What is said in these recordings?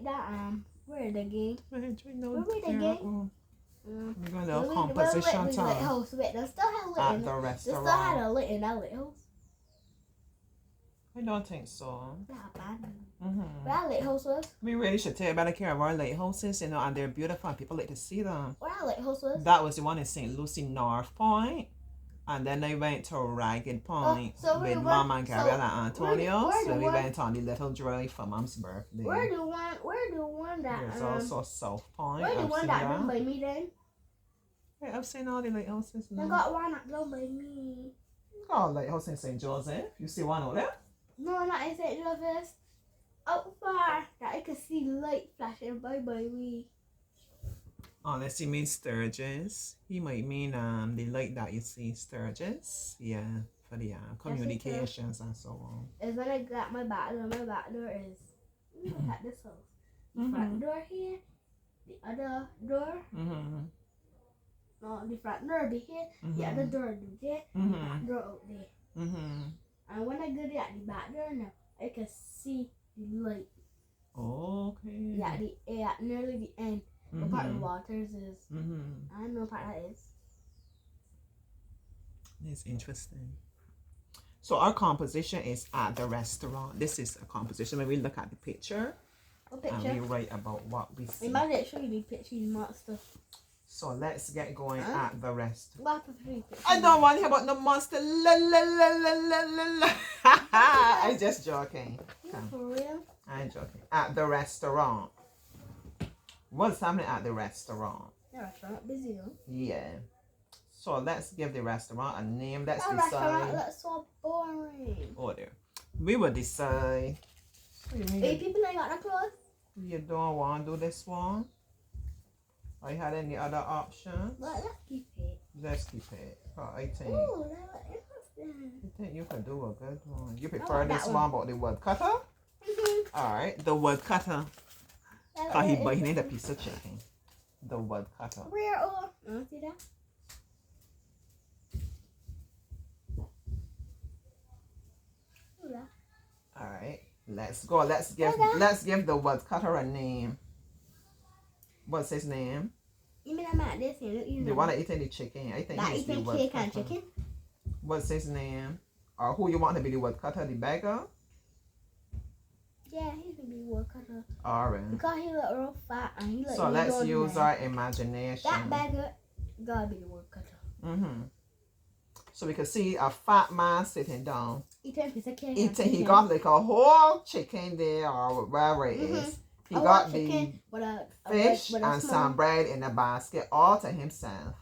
like that. Where the game? Where the game? We're going to do a composition time. Lighthouse. Wait, they still have lit at the restaurant. They still had a lit in that lighthouse. I don't think so. Not bad. Where that lighthouse was? We really should take better care of our lighthouses, you know, and they're beautiful and people like to see them. Where that lighthouse was? That was the one in St. Lucie North Point. And then they went to Ragged Point with Mom and Gabriel and Antonio. So we went on the little drive for Mom's birthday. Where the one that there's also South Point. Where the one that done by me then? Yeah, I've seen all the lighthouses now. I got one that done by me. Oh, lighthouse in St. Joseph. You see one out there? No, not in St. Joseph. Out far that I could see light flashing by me. Unless he means Sturgis. He might mean the light that you see Sturgis. Yeah, for the communications and so on. It's when I got my back door. My back door is at this house. The front door here. The other door. No, the front door be here. The other door be there. The back door out there. And when I go there at the back door now, I can see the light. Okay. Yeah, nearly the end. What part of Waters is. I don't know what part that is. It's interesting. So our composition is at the restaurant. This is a composition. When we look at the picture, and we write about what we see. We might actually be picturing monster. So let's get going at the restaurant. What I don't want to hear about no monster. La la la la la la la. I'm just joking. For real? I'm joking. At the restaurant. What's happening at the restaurant? The restaurant busy though. Yeah. So let's give the restaurant a name. Let's decide. Restaurant looks so boring. Order. We will decide. Hey, people ain't got no clothes. You don't want to do this one? I had any other option? Let's keep it. Let's keep it. I think. Ooh, that looks interesting. I think you can do a good one. You prefer this one about the woodcutter? Alright, the woodcutter. He need a piece of chicken. The woodcutter. Where? Oh, see that? Alright, let's go. Let's give the woodcutter a name. What's his name? You mean I'm at this here? The one that eating the chicken. I think he's the woodcutter. Chicken? What's his name? Or who you want to be the woodcutter? The beggar? Yeah, he can be woodcutter. Alright. Because he look real fat and he look. So let's use our imagination. That beggar gotta be the woodcutter. So we can see a fat man sitting down. Eating a piece of cake. He got like a whole chicken there or wherever it is. He got the fish and some bread in a basket all to himself.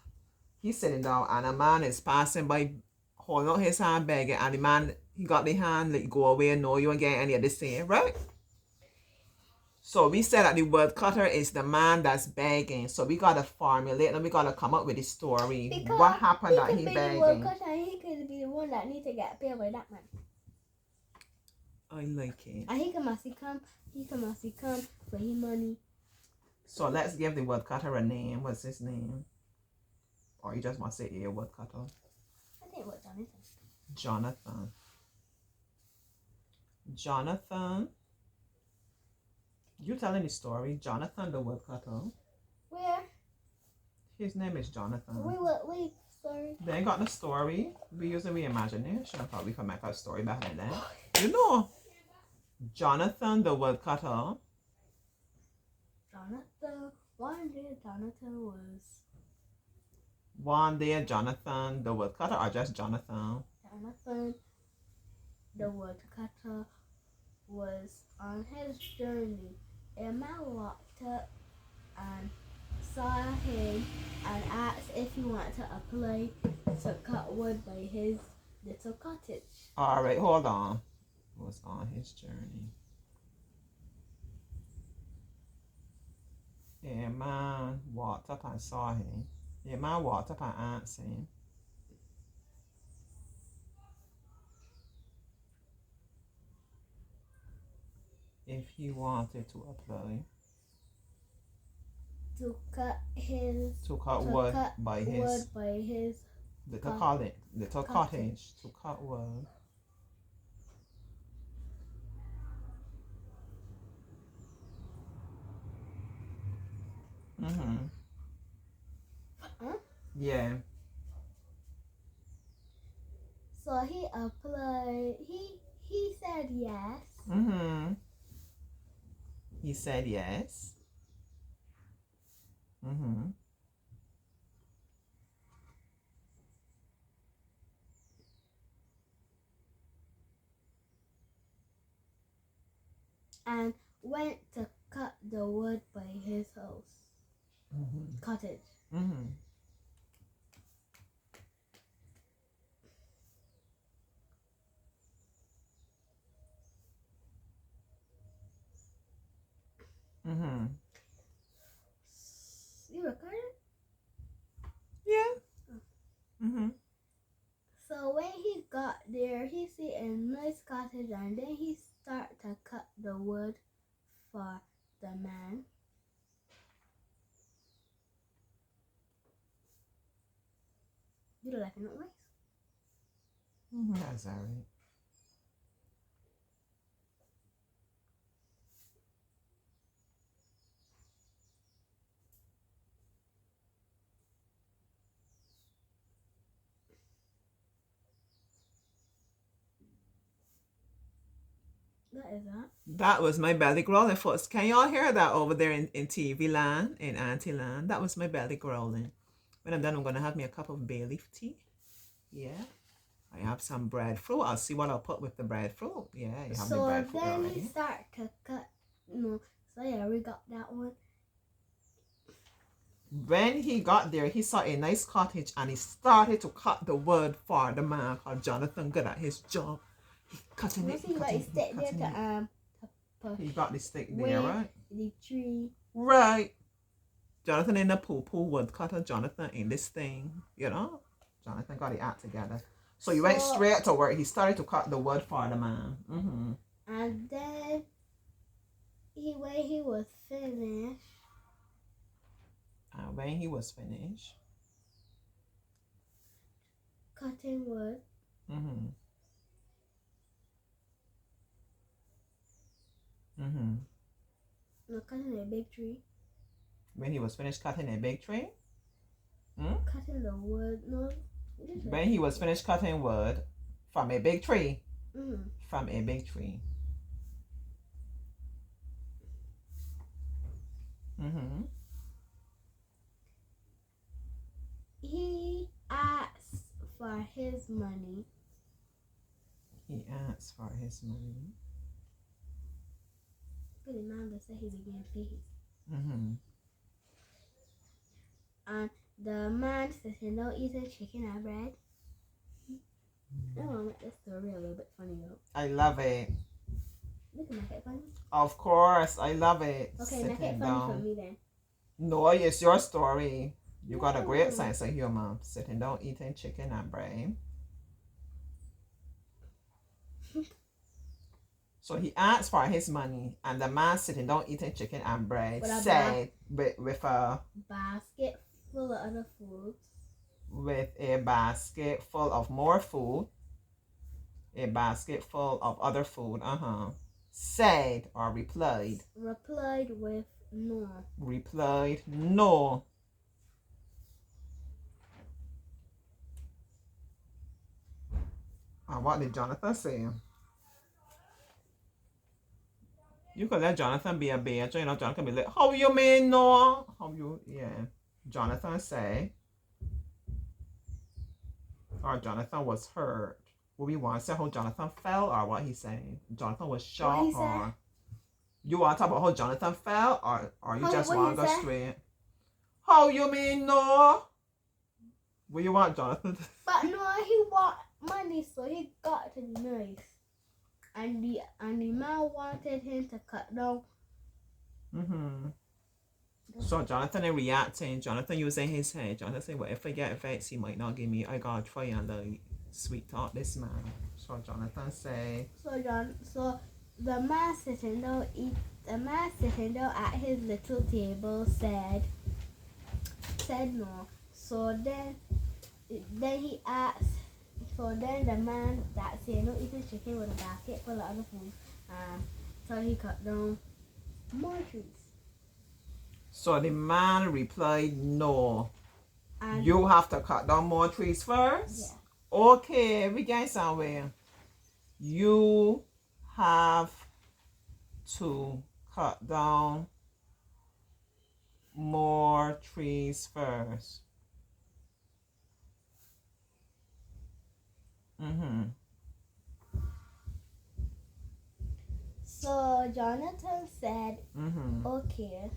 He's sitting down and a man is passing by holding out his hand begging, and the man, he got the hand like go away, no, you ain't getting any of this thing, right? So we said that the woodcutter is the man that's begging. So we gotta formulate and we gotta come up with a story. Because what happened that he begging? He could be the one that need to get paid by that man. I like it. And he can come for his money. So let's give the woodcutter a name. What's his name? Or you just want to say a woodcutter? I think what Jonathan. Jonathan. You telling the story? Jonathan the woodcutter. Where? His name is Jonathan. Wait, sorry. They ain't got the story. We using we imagination. Thought we could make a story behind that. You know, Jonathan the woodcutter. One day Jonathan the woodcutter, or just Jonathan? Jonathan the woodcutter was on his journey. Emma walked up and saw him and asked if he wanted to apply to cut wood by his little cottage. Alright, hold on. Was on his journey. A man walked up and saw him. A man walked up and asked him if he wanted to apply to cut wood by his little cottage to cut wood. Huh? Yeah. So he applied. He said yes. He said yes. And went to cut the wood by his house. Cottage. You recorded? Yeah. So when he got there, he see a nice cottage, and then he start to cut the wood for the man. You don't like it, not nice? That's all right. What is that? That was my belly growling first. Can y'all hear that over there in TV land, in Auntie land? That was my belly growling. When I'm done, I'm going to have me a cup of bay leaf tea. Yeah. I have some breadfruit. I'll see what I'll put with the breadfruit. Yeah, you have the breadfruit then already. we start to cut. No, so yeah, we got that one. When he got there, he saw a nice cottage and he started to cut the wood for the man called Jonathan, good at his job. He cutting it. He got his stick there to he got the stick there, right? The tree. Right. Jonathan in the poo wood cutter. Jonathan in this thing, you know. Jonathan got the act together. So he went straight to work. He started to cut the wood for the man. And then when he was finished. And when he was finished. Cutting wood. No, cutting a big tree. When he was finished cutting a big tree? Cutting the wood. No. When he was finished cutting wood from a big tree. From a big tree. He asked for his money. He asked for his money. Really, man, they say he began to pay his. And the man said, "You know, eating chicken and bread." I want to make this story a little bit funny though. I love it. You can make it funny. Of course, I love it. Okay, make it funny for me then. No, it's your story. You got a great sense of humor. Sitting down eating chicken and bread. So he asked for his money, and the man sitting down eating chicken and bread said with a basket full of other foods. With a basket full of more food. A basket full of other food. Said or replied. Replied with no. Replied no. And what did Jonathan say? You could let Jonathan be a bitch. You know, Jonathan be like, how you mean no? Jonathan say. Or Jonathan was hurt. Would we want to say how Jonathan felt or what he's saying? Jonathan was shocked or... You want to talk about how Jonathan felt or you just want to go straight? How you mean no? What you want Jonathan to... But no, he want money, so he got to be nice. And the man wanted him to cut down. So Jonathan is reacting. Jonathan using his head. Jonathan saying, well, if I get vexed, he might not give me. I gotta try and sweet talk this man. So Jonathan say. So the man sitting down at his little table said no. So then he asked. So then the man that said no eating chicken with a basket full of other food, so he cut down more trees. So the man replied, no. And You have to cut down more trees first? yeah. Okay, we get somewhere. You have to cut down more trees first. So Jonathan said, okay.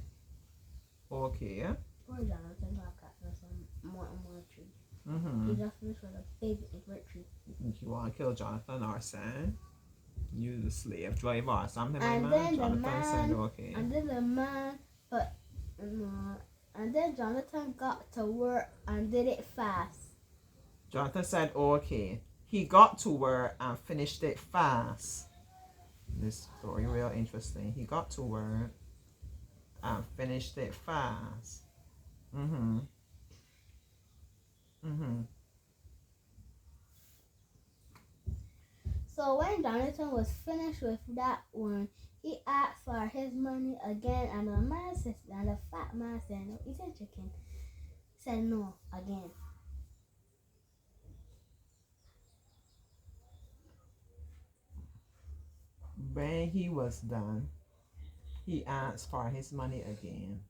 Okay. Poor Jonathan got cut for some more and more trees. He just finished with a big great tree. You want to kill Jonathan or son? You the slave driver or something And like then that? Jonathan said okay. And then the man put, and then Jonathan got to work and did it fast. Jonathan said okay. He got to work and finished it fast. This story real interesting. He got to work and finished it fast. So when Jonathan was finished with that one, he asked for his money again, and the fat man said, "No, eating chicken." Said no again. When he was done, he asked for his money again.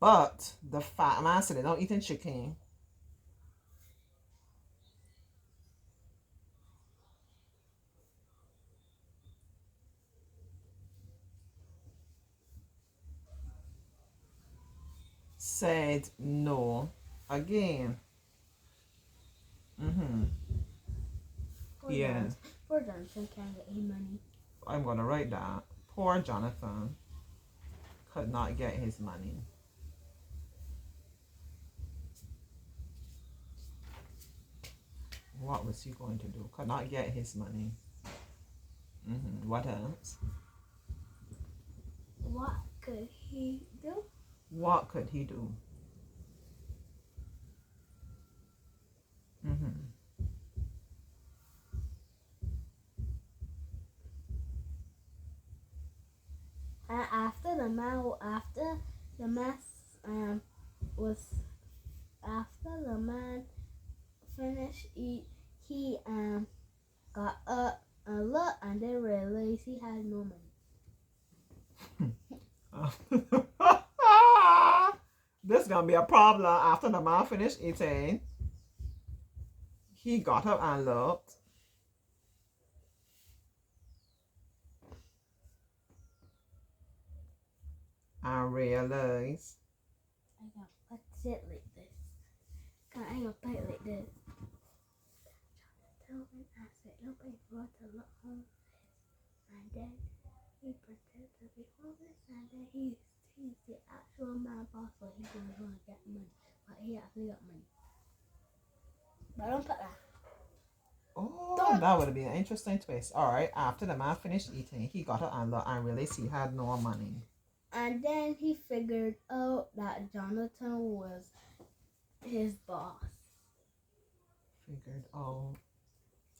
But the fat man said, "They don't eating chicken." Said no again. Yeah. Poor Jonathan can't get his money. I'm gonna write that. Poor Jonathan could not get his money. What was he going to do? Could not get his money. What else? What could he do? What could he do? And after the man finished eat, he got up and looked, and then realized he had no money. This is gonna be a problem. After the man finished eating, he got up and looked. And realized. I gotta put it like this. I gotta put it like this. Jonathan asked nobody brought to look home, and then he pretended to be homeless, and then he's the actual man boss, so he's gonna get money, but he actually got money. But don't put that. Oh, that would be an interesting twist. All right. After the man finished eating, he got up and looked and realized he had no money. And then he figured out that Jonathan was his boss. Figured out.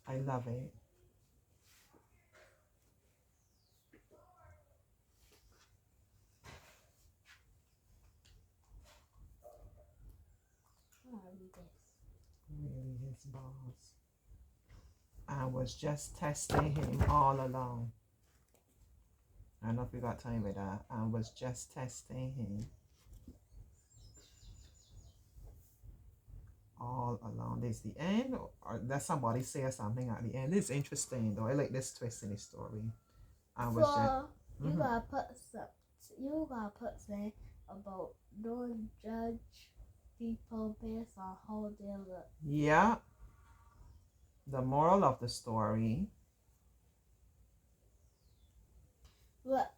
I love it. Really his boss. I was just testing him all along. I don't know if we got time with that. I was just testing him all along. This is the end, or does somebody say something at the end? This is interesting though. I like this twist in the story. You gotta put something about don't judge people based on how they look. Yeah. The moral of the story. But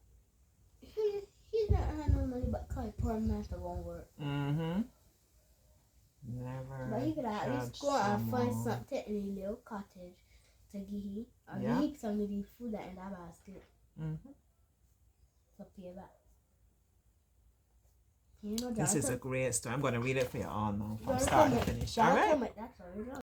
he didn't have no money, but poor man to won't work. Never. But he could at least go and find something in a little cottage to give him, or give him some of the food that in that basket. To pay back. You know, this is a great story. I'm going to read it for you all now from start to finish. All right.